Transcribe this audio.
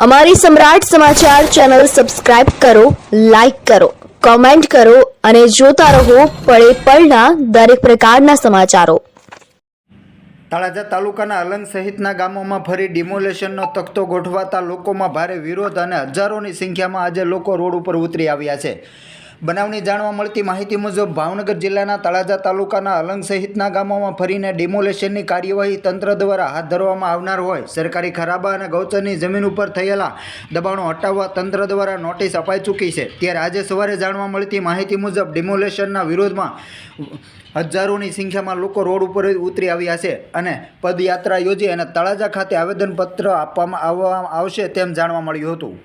અમારી સમ્રાટ સમાચાર ચેનલ સબસ્ક્રાઇબ કરો, લાઇક કરો, કોમેન્ટ કરો અને જોતા રહો પળે પળના દરેક પ્રકારના સમાચારો। તળાજા તાલુકાના અલંગ સહિતના ગામોમાં ફરી ડિમોલેશનનો તખ્તો ગોઠવાતા લોકોમાં ભારે વિરોધ અને હજારોની સંખ્યામાં આજે લોકો રોડ ઉપર ઉતરી આવ્યા છે। બનાવની જાણવા મળતી માહિતી મુજબ ભાવનગર જિલ્લાના તળાજા તાલુકાના અલંગ સહિતના ગામોમાં ફરીને ડિમોલેશનની કાર્યવાહી તંત્ર દ્વારા હાથ ધરવામાં આવનાર હોય સરકારી ખરાબા અને ગૌચરની જમીન ઉપર થયેલા દબાણો હટાવવા તંત્ર દ્વારા નોટિસ અપાઈ ચૂકી છે। ત્યારે આજે સવારે જાણવા મળતી માહિતી મુજબ ડિમોલેશનના વિરોધમાં હજારોની સંખ્યામાં લોકો રોડ ઉપર ઉતરી આવ્યા છે અને પદયાત્રા યોજી અને તળાજા ખાતે આવેદનપત્ર આપવામાં આવશે તેમ જાણવા મળ્યું હતું।